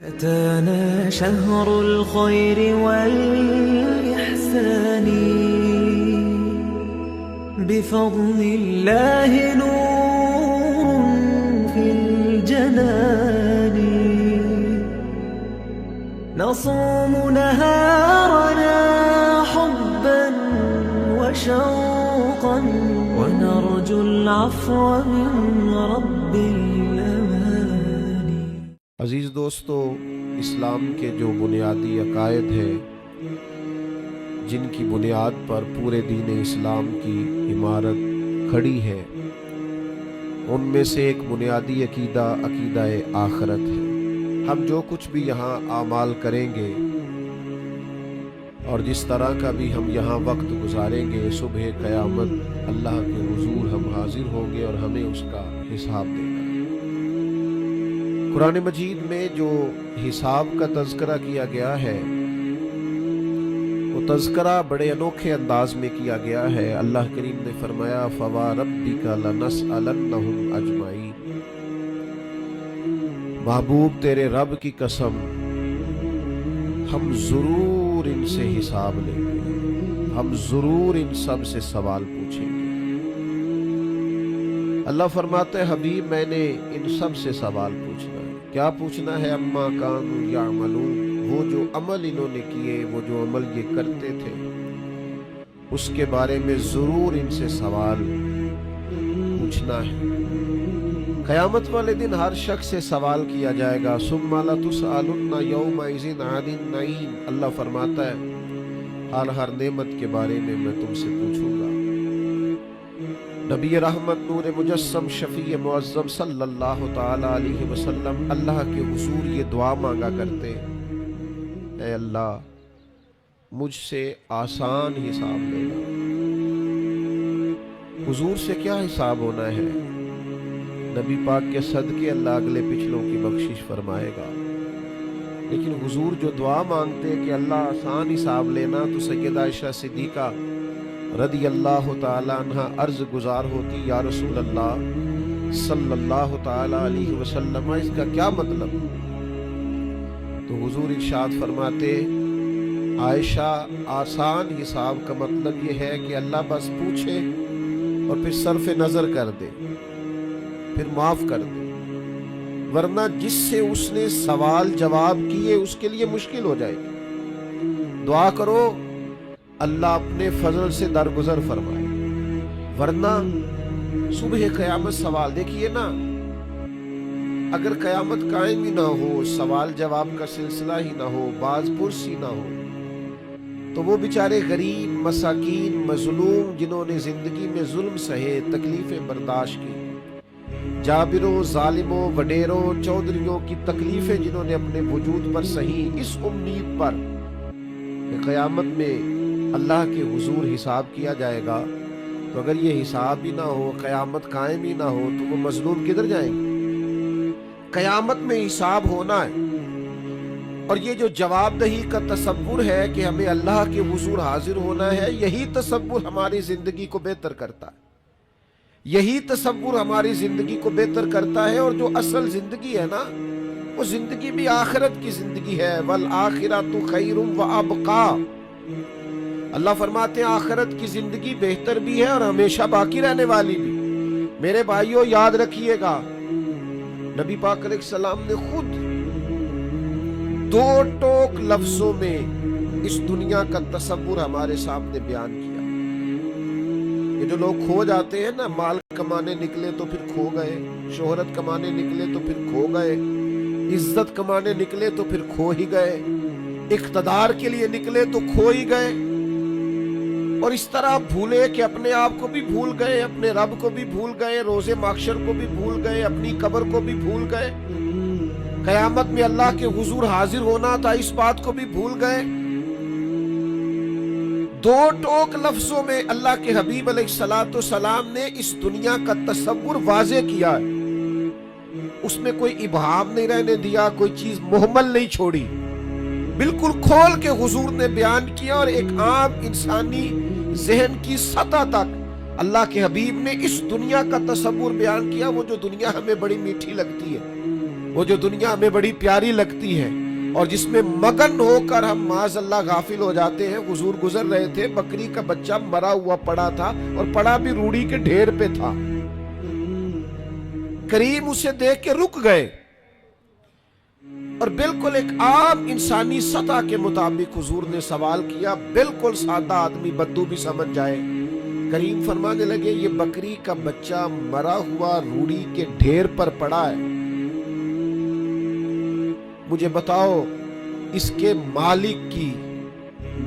أتانا شهر الخير والإحسان بفضل الله نور في الجنان نصوم نهارنا حبا وشوقا ونرجو العفو من رب الأمان. عزیز دوستو، اسلام کے جو بنیادی عقائد ہیں جن کی بنیاد پر پورے دین اسلام کی عمارت کھڑی ہے، ان میں سے ایک بنیادی عقیدہ آخرت ہے. ہم جو کچھ بھی یہاں اعمال کریں گے اور جس طرح کا بھی ہم یہاں وقت گزاریں گے، صبح قیامت اللہ کے حضور ہم حاضر ہوں گے اور ہمیں اس کا حساب دینا ہے. قرآن مجید میں جو حساب کا تذکرہ کیا گیا ہے، وہ تذکرہ بڑے انوکھے انداز میں کیا گیا ہے. اللہ کریم نے فرمایا فَوَرَبِّكَ لَنَسْأَلَنَّهُمْ أَجْمَعِينَ. محبوب تیرے رب کی قسم، ہم ضرور ان سے حساب لیں گے، ہم ضرور ان سب سے سوال پوچھیں گے. اللہ فرماتے ہیں حبیب میں نے ان سب سے سوال پوچھنا ہے. کیا پوچھنا ہے؟ اما کانوا یعملون، وہ جو عمل انہوں نے کیے، وہ جو عمل یہ کرتے تھے، اس کے بارے میں ضرور ان سے سوال پوچھنا ہے. قیامت والے دن ہر شخص سے سوال کیا جائے گا. ثم لتسألن یومئذ عن النعیم. اللہ فرماتا ہے ہر نعمت کے بارے میں تم سے پوچھوں گا. نبی رحمت نور مجسم شفیع معظم صلی اللہ تعالی علیہ وسلم اللہ کے حضور یہ دعا مانگا کرتے، اے اللہ مجھ سے آسان حساب لینا. حضور سے کیا حساب ہونا ہے؟ نبی پاک کے صدقے اللہ اگلے پچھلوں کی بخشش فرمائے گا. لیکن حضور جو دعا مانگتے کہ اللہ آسان حساب لینا، تو سیدہ عائشہ صدیقہ رضی اللہ تعالی عنہ عرض گزار ہوتی، یا رسول اللہ صلی اللہ تعالی علیہ وسلم اس کا کیا مطلب؟ تو حضور ارشاد فرماتے عائشہ آسان حساب کا مطلب یہ ہے کہ اللہ بس پوچھے اور پھر صرف نظر کر دے، پھر معاف کر دے. ورنہ جس سے اس نے سوال جواب کیے اس کے لیے مشکل ہو جائے گی. دعا کرو اللہ اپنے فضل سے درگزر فرمائے. ورنہ صبح قیامت سوال دیکھیے نا، اگر قیامت قائم ہی نہ ہو، سوال جواب کا سلسلہ ہی نہ ہو، باز پرس ہی نہ ہو، تو وہ بیچارے غریب مساکین مظلوم جنہوں نے زندگی میں ظلم سہے، تکلیفیں برداشت کی، جابروں ظالموں وڈیروں چودھریوں کی تکلیفیں جنہوں نے اپنے وجود پر سہی، اس امید پر کہ قیامت میں اللہ کے حضور حساب کیا جائے گا، تو اگر یہ حساب ہی نہ ہو، قیامت قائم ہی نہ ہو، تو وہ مظلوم کدھر جائیں گے؟ قیامت میں حساب ہونا ہے. اور یہ جو جواب دہی کا تصور ہے کہ ہمیں اللہ کے حضور حاضر ہونا ہے، یہی تصور ہماری زندگی کو بہتر کرتا ہے. یہی تصور ہماری زندگی کو بہتر کرتا ہے. اور جو اصل زندگی ہے نا، وہ زندگی بھی آخرت کی زندگی ہے. وَالْآخِرَةُ خَيْرٌ وَأَبْقَىٰ. اللہ فرماتے ہیں آخرت کی زندگی بہتر بھی ہے اور ہمیشہ باقی رہنے والی بھی. میرے بھائیوں یاد رکھیے گا، نبی پاک علیہ السلام نے خود 2 ٹوک لفظوں میں اس دنیا کا تصور ہمارے سامنے بیان کیا. یہ جو لوگ کھو جاتے ہیں نا، مال کمانے نکلے تو پھر کھو گئے، شہرت کمانے نکلے تو پھر کھو گئے، عزت کمانے نکلے تو پھر کھو ہی گئے، اقتدار کے لیے نکلے تو کھو ہی گئے. اور اس طرح بھولے کہ اپنے آپ کو بھی بھول گئے، اپنے رب کو بھی بھول گئے، روز محشر کو بھی بھول گئے، اپنی قبر کو بھی بھول گئے، قیامت میں اللہ کے حضور حاضر ہونا تھا اس بات کو بھی بھول گئے. 2 ٹوک لفظوں میں اللہ کے حبیب علیہ السلام نے اس دنیا کا تصور واضح کیا ہے. اس میں کوئی ابہام نہیں رہنے دیا، کوئی چیز مہمل نہیں چھوڑی، بالکل کھول کے حضور نے بیان کیا. اور ایک عام انسانی ذہن کی سطح تک اللہ کے حبیب نے اس دنیا کا تصور بیان کیا. وہ جو دنیا ہمیں بڑی میٹھی لگتی ہے، وہ جو دنیا میں بڑی پیاری لگتی ہے اور جس میں مگن ہو کر ہم معاذ اللہ غافل ہو جاتے ہیں. حضور گزر رہے تھے, بکری کا بچہ مرا ہوا پڑا تھا اور پڑا بھی روڑی کے ڈھیر پہ تھا. کریم اسے دیکھ کے رک گئے اور بالکل ایک عام انسانی سطح کے مطابق حضور نے سوال کیا, بالکل سادہ آدمی بدو بھی سمجھ جائے. کریم فرمانے لگے یہ بکری کا بچہ مرا ہوا روڑی کے ڈھیر پر پڑا ہے, مجھے بتاؤ اس کے مالک کی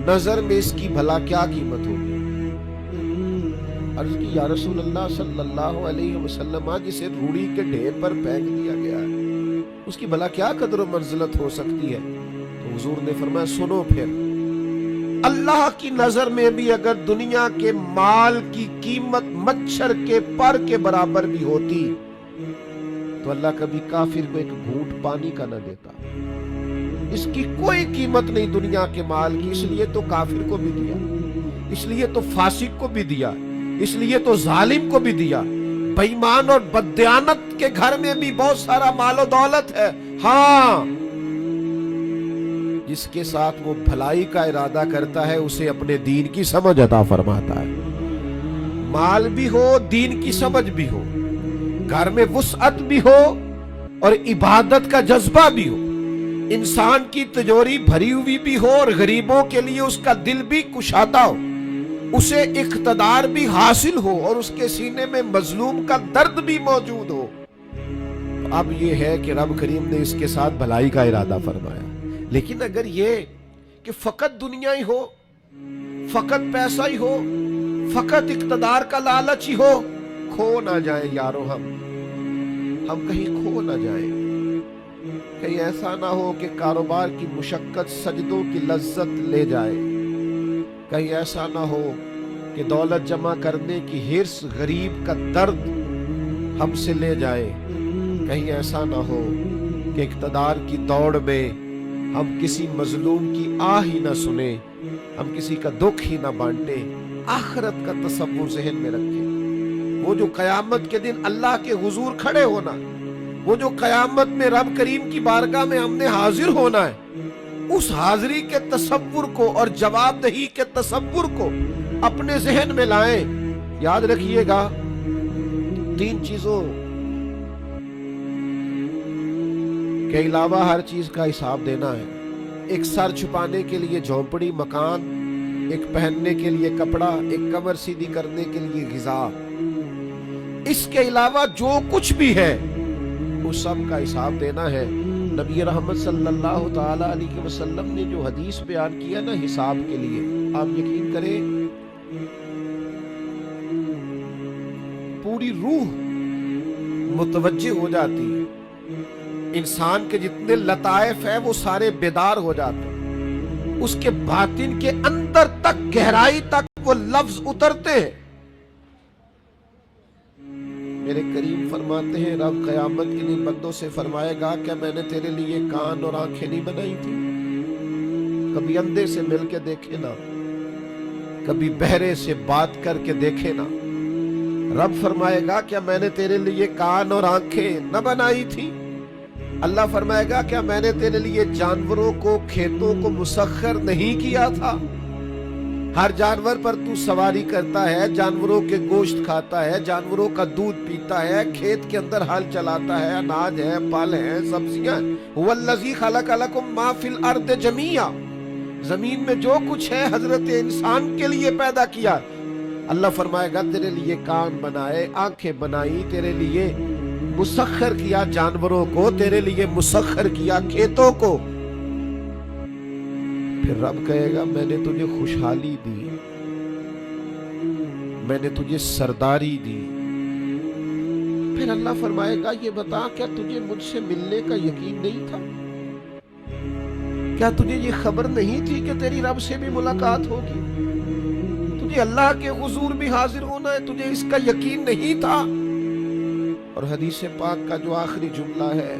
نظر میں اس کی بھلا کیا قیمت ہوگی؟ عرض کی یا رسول اللہ صلی اللہ علیہ وسلم, جسے روڑی کے ڈھیر پر پھینک دیا گیا ہے اس کی بھلا کیا قدر و منزلت ہو سکتی ہے؟ تو حضور نے فرمایا سنو پھر, اللہ کی نظر میں بھی اگر دنیا کے مال کی قیمت مچھر کے پر کے برابر بھی ہوتی تو اللہ کبھی کافر کو ایک گھونٹ پانی کا نہ دیتا. اس کی کوئی قیمت نہیں دنیا کے مال کی, اس لیے تو کافر کو بھی دیا, اس لیے تو فاسق کو بھی دیا, اس لیے تو ظالم کو بھی دیا. بے ایمان اور بددیانت کے گھر میں بھی بہت سارا مال و دولت ہے, ہاں جس کے ساتھ وہ بھلائی کا ارادہ کرتا ہے اسے اپنے دین کی سمجھ عطا فرماتا ہے. مال بھی ہو, دین کی سمجھ بھی ہو, گھر میں وسعت بھی ہو اور عبادت کا جذبہ بھی ہو, انسان کی تجوری بھری ہوئی بھی ہو اور غریبوں کے لیے اس کا دل بھی کشادہ ہو, اسے اقتدار بھی حاصل ہو اور اس کے سینے میں مظلوم کا درد بھی موجود ہو. اب یہ ہے کہ رب کریم نے اس کے ساتھ بھلائی کا ارادہ فرمایا. لیکن اگر یہ کہ فقط دنیا ہی ہو, فقط پیسہ ہی ہو, فقط اقتدار کا لالچ ہی ہو, کھو نہ جائیں یارو, ہم کہیں کھو نہ جائیں. کہیں ایسا نہ ہو کہ کاروبار کی مشقت سجدوں کی لذت لے جائے, کہیں ایسا نہ ہو کہ دولت جمع کرنے کی حرص غریب کا درد ہم سے لے جائے, کہیں ایسا نہ ہو کہ اقتدار کی دوڑ میں ہم کسی مظلوم کی آہ ہی نہ سنیں, ہم کسی کا دکھ ہی نہ بانٹیں. آخرت کا تصور ذہن میں رکھیں. وہ جو قیامت کے دن اللہ کے حضور کھڑے ہونا, وہ جو قیامت میں رب کریم کی بارگاہ میں ہم نے حاضر ہونا ہے, اس حاضری کے تصور کو اور جواب دہی کے تصور کو اپنے ذہن میں لائیں. یاد رکھیے گا 3 چیزوں کے علاوہ ہر چیز کا حساب دینا ہے. ایک سر چھپانے کے لیے جھونپڑی مکان, ایک پہننے کے لیے کپڑا, ایک کمر سیدھی کرنے کے لیے غذا. اس کے علاوہ جو کچھ بھی ہے وہ سب کا حساب دینا ہے. نبی رحمت صلی اللہ تعالی علیہ وسلم نے جو حدیث بیان کیا نا حساب کے لیے, آپ یقین کریں پوری روح متوجہ ہو جاتی ہے. انسان کے جتنے لطائف ہیں وہ سارے بیدار ہو جاتے ہیں, اس کے باطن کے اندر تک گہرائی تک وہ لفظ اترتے ہیں. میرے کریم فرماتے ہیں رب قیامت کے دن بندوں سے فرمائے گا کیا میں نے تیرے لیے کان اور آنکھیں نہیں بنائی تھی؟ کبھی اندھے سے مل کے دیکھے نا, کبھی بہرے سے بات کر کے دیکھے نا. رب فرمائے گا کیا میں نے تیرے لیے کان اور آنکھیں نہ بنائی تھی؟ اللہ فرمائے گا کیا میں نے تیرے لیے جانوروں کو کھیتوں کو مسخر نہیں کیا تھا؟ ہر جانور پر تو سواری کرتا ہے, جانوروں کے گوشت کھاتا ہے, جانوروں کا دودھ پیتا ہے, کھیت کے اندر ہل چلاتا ہے, اناج ہے, پھل ہے, سبزیاں. هو الذی خلق لکم ما فی الارض جمیعا, زمین میں جو کچھ ہے حضرت انسان کے لیے پیدا کیا. اللہ فرمائے گا تیرے لیے کان بنائے, آنکھیں بنائی, تیرے لیے مسخر کیا جانوروں کو, تیرے لیے مسخر کیا کھیتوں کو. پھر رب کہے گا میں نے تجھے خوشحالی دی, میں نے تجھے سرداری دی. پھر اللہ فرمائے گا یہ بتا کیا تجھے مجھ سے ملنے کا یقین نہیں تھا؟ کیا تجھے یہ خبر نہیں تھی کہ تیری رب سے بھی ملاقات ہوگی, تجھے اللہ کے حضور بھی حاضر ہونا ہے, تجھے اس کا یقین نہیں تھا؟ اور حدیث پاک کا جو آخری جملہ ہے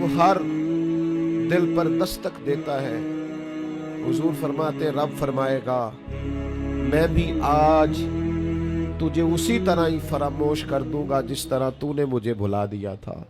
وہ ہر دل پر دستک دیتا ہے. حضور فرماتے رب فرمائے گا میں بھی آج تجھے اسی طرح ہی فراموش کر دوں گا جس طرح تو نے مجھے بھلا دیا تھا.